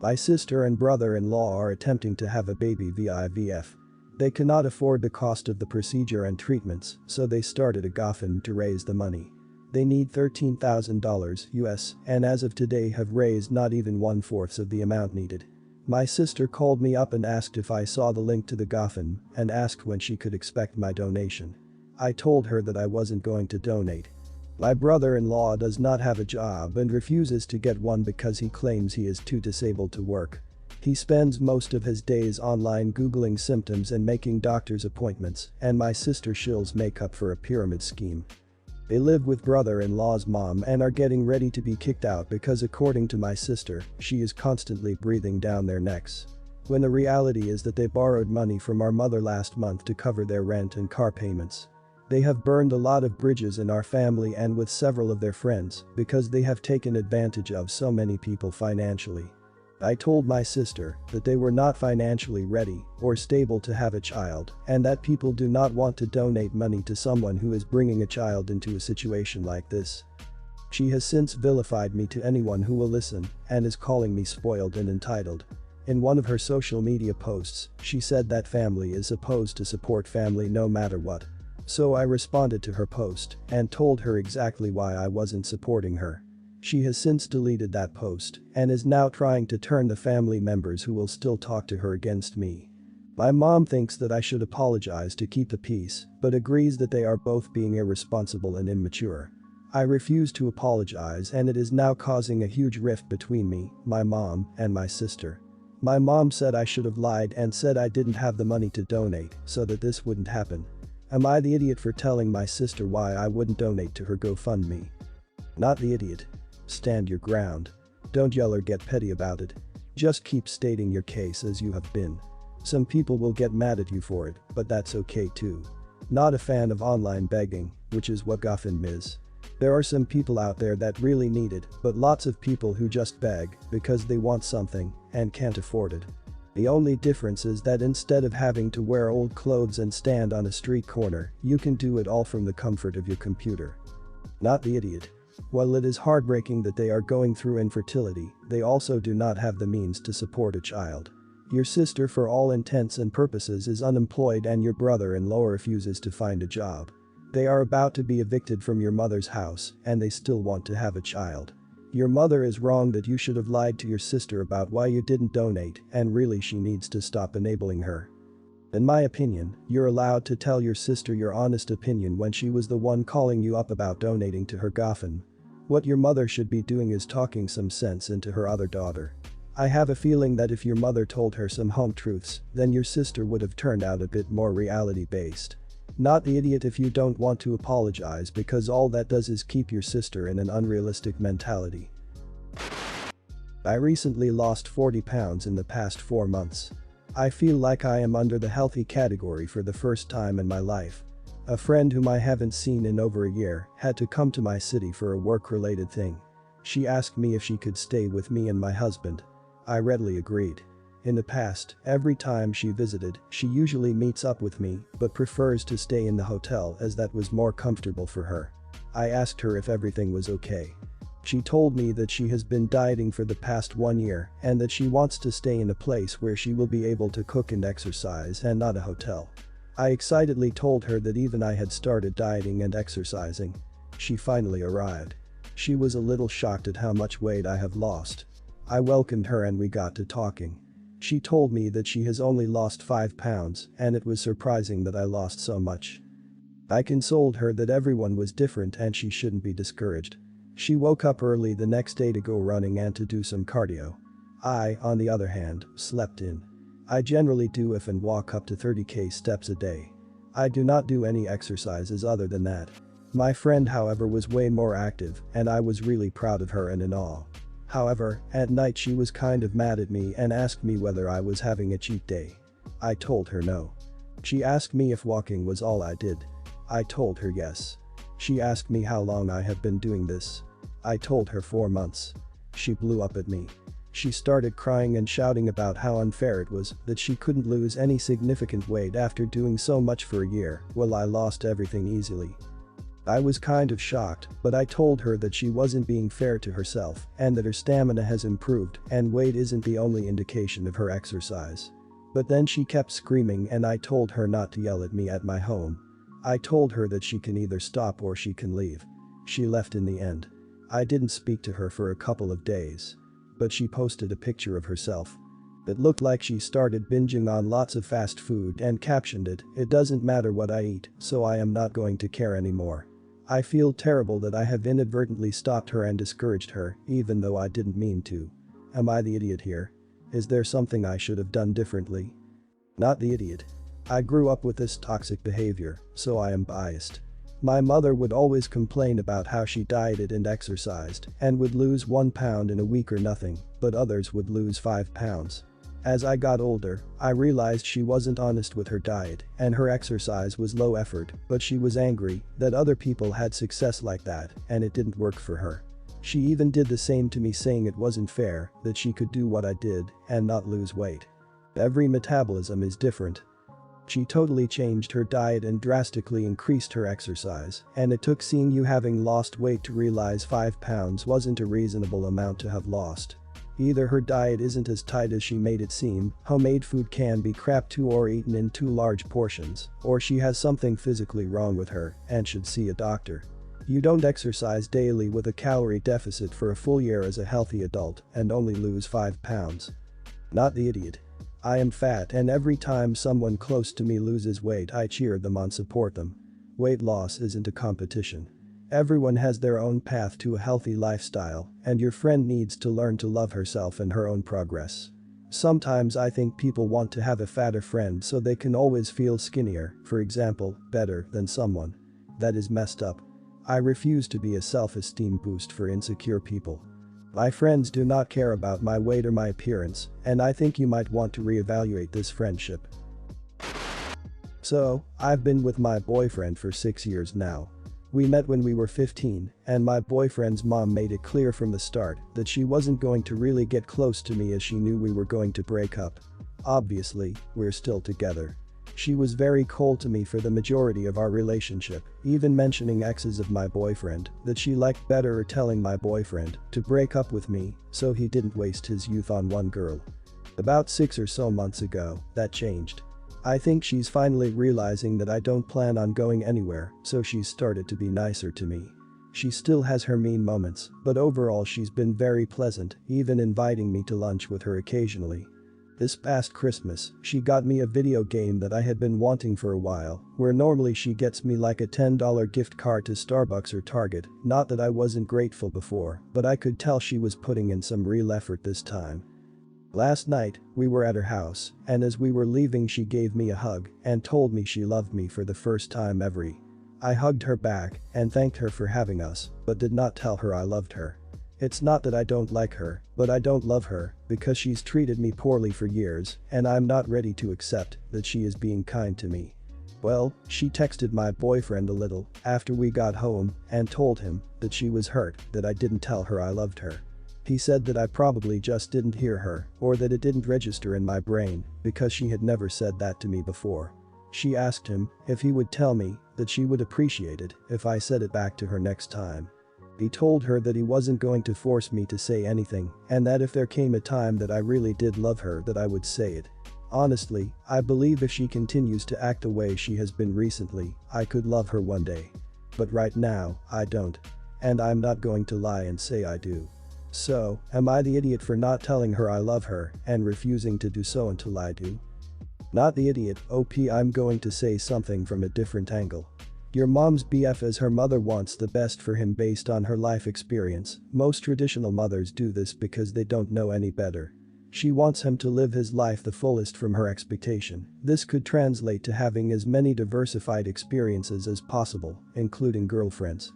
My sister and brother-in-law are attempting to have a baby via IVF. They cannot afford the cost of the procedure and treatments, so they started a GoFundMe to raise the money. They need $13,000 US and as of today have raised not even 1/4 of the amount needed. My sister called me up and asked if I saw the link to the GoFundMe and asked when she could expect my donation. I told her that I wasn't going to donate. My brother-in-law does not have a job and refuses to get one because he claims he is too disabled to work. He spends most of his days online googling symptoms and making doctor's appointments, and my sister shills makeup for a pyramid scheme. They live with brother-in-law's mom and are getting ready to be kicked out because according to my sister, she is constantly breathing down their necks. When the reality is that they borrowed money from our mother last month to cover their rent and car payments. They have burned a lot of bridges in our family and with several of their friends because they have taken advantage of so many people financially. I told my sister that they were not financially ready or stable to have a child and that people do not want to donate money to someone who is bringing a child into a situation like this. She has since vilified me to anyone who will listen and is calling me spoiled and entitled. In one of her social media posts, she said that family is supposed to support family no matter what. So I responded to her post and told her exactly why I wasn't supporting her. She has since deleted that post and is now trying to turn the family members who will still talk to her against me. My mom thinks that I should apologize to keep the peace, but agrees that they are both being irresponsible and immature. I refuse to apologize and it is now causing a huge rift between me, my mom, and my sister. My mom said I should have lied and said I didn't have the money to donate so that this wouldn't happen. Am I the idiot for telling my sister why I wouldn't donate to her GoFundMe? Not the idiot. Stand your ground. Don't yell or get petty about it. Just keep stating your case as you have been. Some people will get mad at you for it, but that's okay too. Not a fan of online begging, which is what GoFundMe is. There are some people out there that really need it, but lots of people who just beg because they want something and can't afford it. The only difference is that instead of having to wear old clothes and stand on a street corner, you can do it all from the comfort of your computer. Not the idiot. While it is heartbreaking that they are going through infertility, they also do not have the means to support a child. Your sister for all intents and purposes is unemployed and your brother-in-law refuses to find a job. They are about to be evicted from your mother's house and they still want to have a child. Your mother is wrong that you should have lied to your sister about why you didn't donate and really she needs to stop enabling her. In my opinion, you're allowed to tell your sister your honest opinion when she was the one calling you up about donating to her GoFundMe. What your mother should be doing is talking some sense into her other daughter. I have a feeling that if your mother told her some home truths, then your sister would have turned out a bit more reality-based. Not the idiot if you don't want to apologize because all that does is keep your sister in an unrealistic mentality. I recently lost 40 pounds in the past 4 months. I feel like I am under the healthy category for the first time in my life. A friend whom I haven't seen in over a year had to come to my city for a work-related thing. She asked me if she could stay with me and my husband. I readily agreed. In the past, every time she visited, she usually meets up with me but prefers to stay in the hotel as that was more comfortable for her. I asked her if everything was okay. She told me that she has been dieting for the past 1 year and that she wants to stay in a place where she will be able to cook and exercise and not a hotel. I excitedly told her that even I had started dieting and exercising. She finally arrived. She was a little shocked at how much weight I have lost. I welcomed her and we got to talking. She told me that she has only lost 5 pounds and it was surprising that I lost so much. I consoled her that everyone was different and she shouldn't be discouraged. She woke up early the next day to go running and to do some cardio. I, on the other hand, slept in. I generally do if and walk up to 30k steps a day. I do not do any exercises other than that. My friend however was way more active and I was really proud of her and in awe. However, at night she was kind of mad at me and asked me whether I was having a cheat day. I told her no. She asked me if walking was all I did. I told her yes. She asked me how long I have been doing this. I told her 4 months. She blew up at me. She started crying and shouting about how unfair it was that she couldn't lose any significant weight after doing so much for a year while I lost everything easily. I was kind of shocked, but I told her that she wasn't being fair to herself and that her stamina has improved and weight isn't the only indication of her exercise. But then she kept screaming and I told her not to yell at me at my home. I told her that she can either stop or she can leave. She left in the end. I didn't speak to her for a couple of days. But she posted a picture of herself. It looked like she started binging on lots of fast food and captioned it, "It doesn't matter what I eat, so I am not going to care anymore." I feel terrible that I have inadvertently stopped her and discouraged her, even though I didn't mean to. Am I the idiot here? Is there something I should have done differently? Not the idiot. I grew up with this toxic behavior, so I am biased. My mother would always complain about how she dieted and exercised and would lose 1 pound in a week or nothing, but others would lose 5 pounds. As I got older, I realized she wasn't honest with her diet and her exercise was low effort, but she was angry that other people had success like that and it didn't work for her. She even did the same to me, saying it wasn't fair that she could do what I did and not lose weight. Every metabolism is different. She totally changed her diet and drastically increased her exercise, and it took seeing you having lost weight to realize 5 pounds wasn't a reasonable amount to have lost. Either her diet isn't as tight as she made it seem, homemade food can be crap too or eaten in too large portions, or she has something physically wrong with her and should see a doctor. You don't exercise daily with a calorie deficit for a full year as a healthy adult and only lose 5 pounds. Not the idiot. I am fat and every time someone close to me loses weight I cheer them on, support them. Weight loss isn't a competition. Everyone has their own path to a healthy lifestyle, and your friend needs to learn to love herself and her own progress. Sometimes I think people want to have a fatter friend so they can always feel skinnier, for example, better than someone. That is messed up. I refuse to be a self-esteem boost for insecure people. My friends do not care about my weight or my appearance, and I think you might want to reevaluate this friendship. So, I've been with my boyfriend for 6 years now. We met when we were 15, and my boyfriend's mom made it clear from the start that she wasn't going to really get close to me as she knew we were going to break up. Obviously, we're still together. She was very cold to me for the majority of our relationship, even mentioning exes of my boyfriend that she liked better, or telling my boyfriend to break up with me so he didn't waste his youth on one girl. About 6 or so months ago, that changed. I think she's finally realizing that I don't plan on going anywhere, so she's started to be nicer to me. She still has her mean moments, but overall she's been very pleasant, even inviting me to lunch with her occasionally. This past Christmas, she got me a video game that I had been wanting for a while, where normally she gets me like a $10 gift card to Starbucks or Target. Not that I wasn't grateful before, but I could tell she was putting in some real effort this time. Last night, we were at her house, and as we were leaving she gave me a hug and told me she loved me for the first time ever. I hugged her back and thanked her for having us, but did not tell her I loved her. It's not that I don't like her, but I don't love her because she's treated me poorly for years and I'm not ready to accept that she is being kind to me. Well, she texted my boyfriend a little after we got home and told him that she was hurt that I didn't tell her I loved her. He said that I probably just didn't hear her or that it didn't register in my brain because she had never said that to me before. She asked him if he would tell me that she would appreciate it if I said it back to her next time. He told her that he wasn't going to force me to say anything and that if there came a time that I really did love her that I would say it. Honestly, I believe if she continues to act the way she has been recently, I could love her one day. But right now, I don't. And I'm not going to lie and say I do. So, am I the idiot for not telling her I love her and refusing to do so until I do? Not the idiot, I'm going to say something from a different angle. Your mom's BF as her mother wants the best for him based on her life experience. Most traditional mothers do this because they don't know any better. She wants him to live his life the fullest from her expectation. This could translate to having as many diversified experiences as possible, including girlfriends.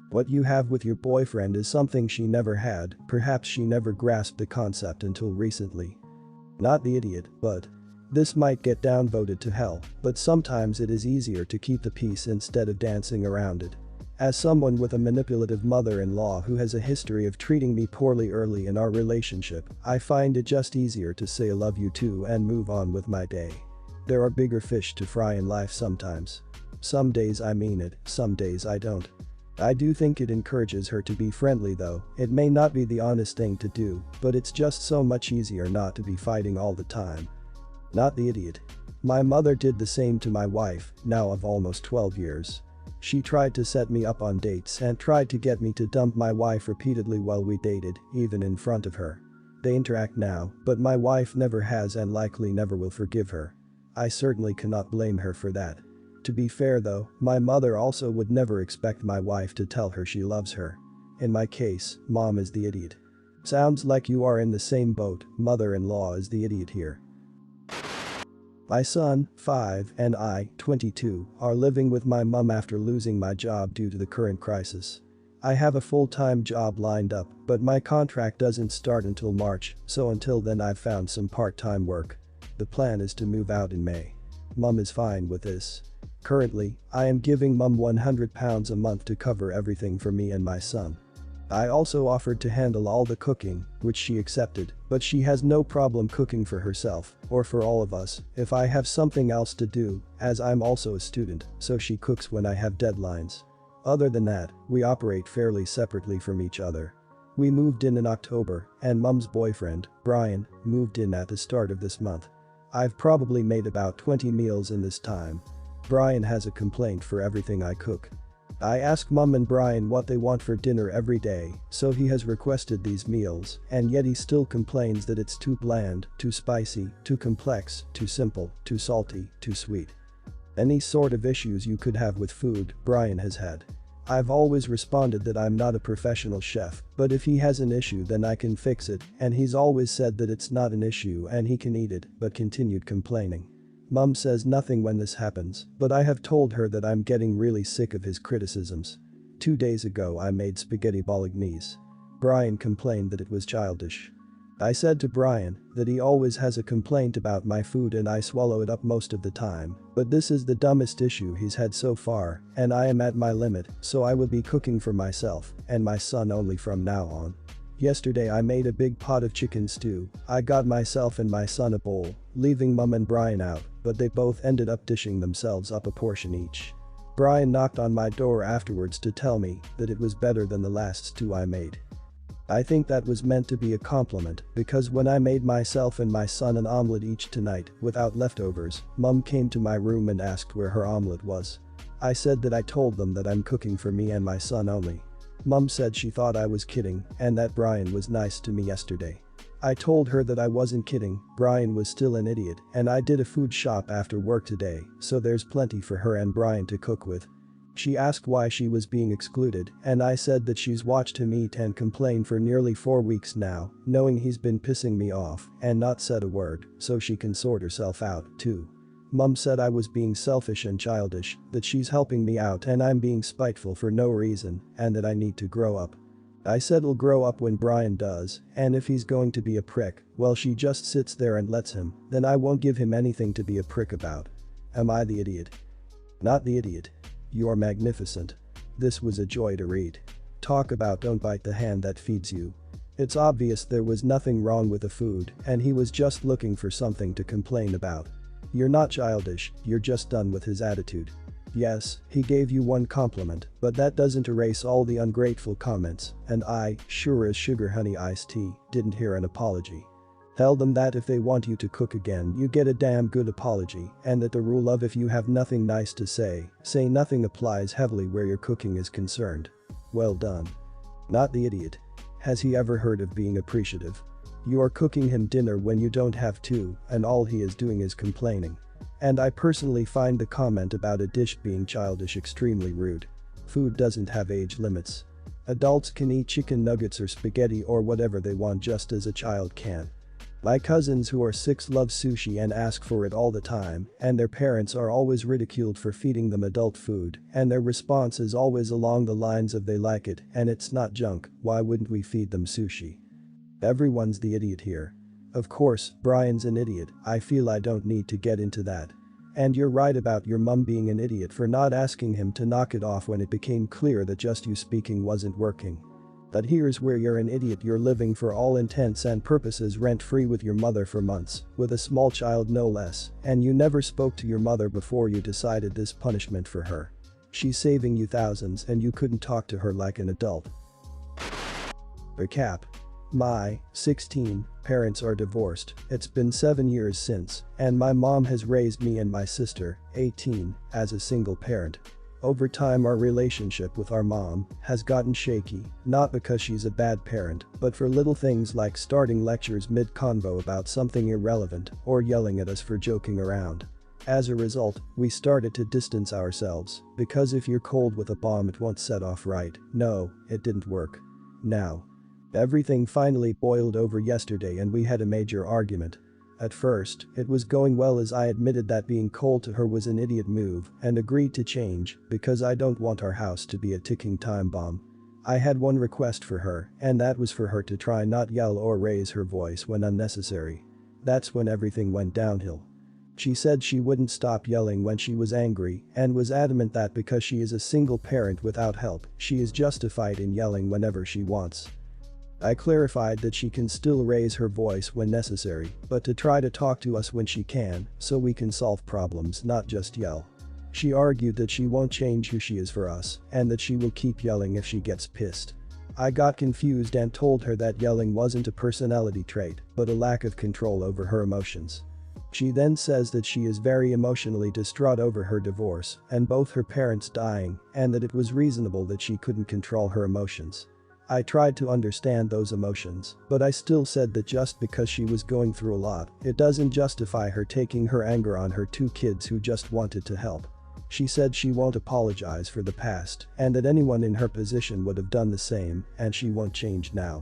What you have with your boyfriend is something she never had, perhaps she never grasped the concept until recently. Not the idiot, but this might get downvoted to hell, but sometimes it is easier to keep the peace instead of dancing around it. As someone with a manipulative mother-in-law who has a history of treating me poorly early in our relationship, I find it just easier to say I love you too and move on with my day. There are bigger fish to fry in life sometimes. Some days I mean it, some days I don't. I do think it encourages her to be friendly though. It may not be the honest thing to do, but it's just so much easier not to be fighting all the time. Not the idiot. My mother did the same to my wife, now of almost 12 years. She tried to set me up on dates and tried to get me to dump my wife repeatedly while we dated, even in front of her. They interact now, but my wife never has and likely never will forgive her. I certainly cannot blame her for that. To be fair though, my mother also would never expect my wife to tell her she loves her. In my case, mom is the idiot. Sounds like you are in the same boat, mother-in-law is the idiot here. My son, 5, and I, 22, are living with my mum after losing my job due to the current crisis. I have a full-time job lined up, but my contract doesn't start until March, so until then I've found some part-time work. The plan is to move out in May. Mum is fine with this. Currently, I am giving mum £100 a month to cover everything for me and my son. I also offered to handle all the cooking, which she accepted, but she has no problem cooking for herself, or for all of us, if I have something else to do, as I'm also a student, so she cooks when I have deadlines. Other than that, we operate fairly separately from each other. We moved in October, and mum's boyfriend, Brian, moved in at the start of this month. I've probably made about 20 meals in this time. Brian has a complaint for everything I cook. I ask mum and Brian what they want for dinner every day, so he has requested these meals, and yet he still complains that it's too bland, too spicy, too complex, too simple, too salty, too sweet. Any sort of issues you could have with food, Brian has had. I've always responded that I'm not a professional chef, but if he has an issue then I can fix it, and he's always said that it's not an issue and he can eat it, but continued complaining. Mum says nothing when this happens, but I have told her that I'm getting really sick of his criticisms. 2 days ago I made spaghetti bolognese. Brian complained that it was childish. I said to Brian that he always has a complaint about my food and I swallow it up most of the time, but this is the dumbest issue he's had so far, and I am at my limit, so I will be cooking for myself and my son only from now on. Yesterday I made a big pot of chicken stew. I got myself and my son a bowl, leaving mum and Brian out, but they both ended up dishing themselves up a portion each. Brian knocked on my door afterwards to tell me that it was better than the last stew I made. I think that was meant to be a compliment, because when I made myself and my son an omelette each tonight, without leftovers, mum came to my room and asked where her omelette was. I said that I told them that I'm cooking for me and my son only. Mum said she thought I was kidding and that Brian was nice to me yesterday. I told her that I wasn't kidding, Brian was still an idiot, and I did a food shop after work today, so there's plenty for her and Brian to cook with. She asked why she was being excluded, and I said that she's watched him eat and complain for nearly 4 weeks now, knowing he's been pissing me off and not said a word, so she can sort herself out, too. Mum said I was being selfish and childish, that she's helping me out and I'm being spiteful for no reason, and that I need to grow up. I said I'll grow up when Brian does, and if he's going to be a prick, well she just sits there and lets him, then I won't give him anything to be a prick about. Am I the idiot? Not the idiot. You're magnificent. This was a joy to read. Talk about don't bite the hand that feeds you. It's obvious there was nothing wrong with the food and he was just looking for something to complain about. You're not childish, you're just done with his attitude. Yes, he gave you one compliment, but that doesn't erase all the ungrateful comments, and I, sure as sugar honey iced tea, didn't hear an apology. Tell them that if they want you to cook again you get a damn good apology, and that the rule of if you have nothing nice to say nothing applies heavily where your cooking is concerned. Well done. Not the idiot. Has he ever heard of being appreciative? You are cooking him dinner when you don't have to, and all he is doing is complaining. And I personally find the comment about a dish being childish extremely rude. Food doesn't have age limits. Adults can eat chicken nuggets or spaghetti or whatever they want just as a child can. My cousins who are 6 love sushi and ask for it all the time, and their parents are always ridiculed for feeding them adult food, and their response is always along the lines of they like it and it's not junk, why wouldn't we feed them sushi? Everyone's the idiot here. Of course, Brian's an idiot, I feel I don't need to get into that. And you're right about your mum being an idiot for not asking him to knock it off when it became clear that just you speaking wasn't working. But here's where you're an idiot. You're living for all intents and purposes rent-free with your mother for months, with a small child no less, and you never spoke to your mother before you decided this punishment for her. She's saving you thousands and you couldn't talk to her like an adult. Recap. My 16 parents are divorced. It's been 7 years since, and my mom has raised me and my sister, 18, as a single parent. Over time our relationship with our mom has gotten shaky, not because she's a bad parent, but for little things like starting lectures mid-convo about something irrelevant or yelling at us for joking around. As a result, we started to distance ourselves, because if you're cold with a bomb it won't set off right. No, it didn't work. Now. Everything finally boiled over yesterday and we had a major argument. At first, it was going well as I admitted that being cold to her was an idiot move and agreed to change because I don't want our house to be a ticking time bomb. I had one request for her, and that was for her to try not yell or raise her voice when unnecessary. That's when everything went downhill. She said she wouldn't stop yelling when she was angry and was adamant that because she is a single parent without help, she is justified in yelling whenever she wants. I clarified that she can still raise her voice when necessary, but to try to talk to us when she can, so we can solve problems, not just yell. She argued that she won't change who she is for us, and that she will keep yelling if she gets pissed. I got confused and told her that yelling wasn't a personality trait, but a lack of control over her emotions. She then says that she is very emotionally distraught over her divorce and both her parents dying, and that it was reasonable that she couldn't control her emotions. I tried to understand those emotions, but I still said that just because she was going through a lot, it doesn't justify her taking her anger on her 2 kids who just wanted to help. She said she won't apologize for the past and that anyone in her position would have done the same and she won't change now.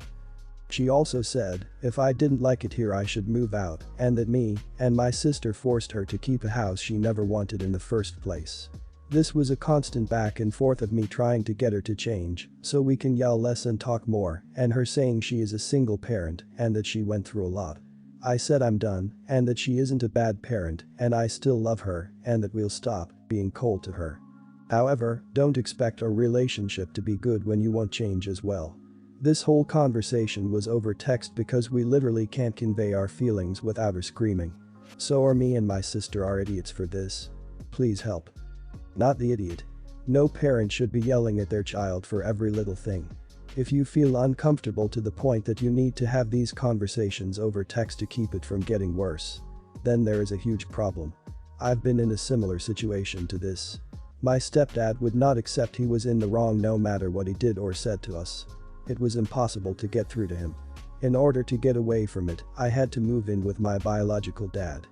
She also said, if I didn't like it here I should move out, and that me and my sister forced her to keep a house she never wanted in the first place. This was a constant back and forth of me trying to get her to change so we can yell less and talk more, and her saying she is a single parent and that she went through a lot. I said I'm done and that she isn't a bad parent and I still love her and that we'll stop being cold to her. However, don't expect our relationship to be good when you won't change as well. This whole conversation was over text because we literally can't convey our feelings without her screaming. So are me and my sister are idiots for this. Please help. Not the idiot. No parent should be yelling at their child for every little thing. If you feel uncomfortable to the point that you need to have these conversations over text to keep it from getting worse, then there is a huge problem. I've been in a similar situation to this. My stepdad would not accept he was in the wrong no matter what he did or said to us. It was impossible to get through to him. In order to get away from it, I had to move in with my biological dad.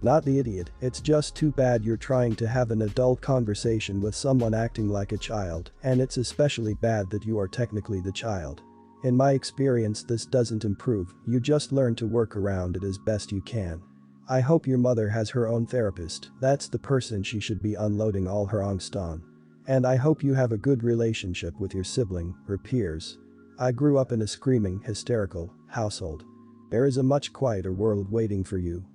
Not the idiot, it's just too bad you're trying to have an adult conversation with someone acting like a child, and it's especially bad that you are technically the child. In my experience this doesn't improve, you just learn to work around it as best you can. I hope your mother has her own therapist, that's the person she should be unloading all her angst on. And I hope you have a good relationship with your sibling, or peers. I grew up in a screaming, hysterical household. There is a much quieter world waiting for you.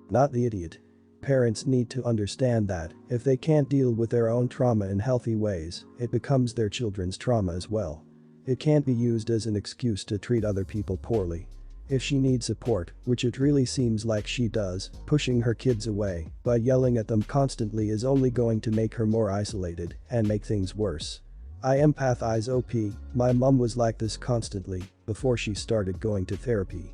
Not the idiot. Parents need to understand that, if they can't deal with their own trauma in healthy ways, it becomes their children's trauma as well. It can't be used as an excuse to treat other people poorly. If she needs support, which it really seems like she does, pushing her kids away by yelling at them constantly is only going to make her more isolated and make things worse. I empathize. My mom was like this constantly before she started going to therapy.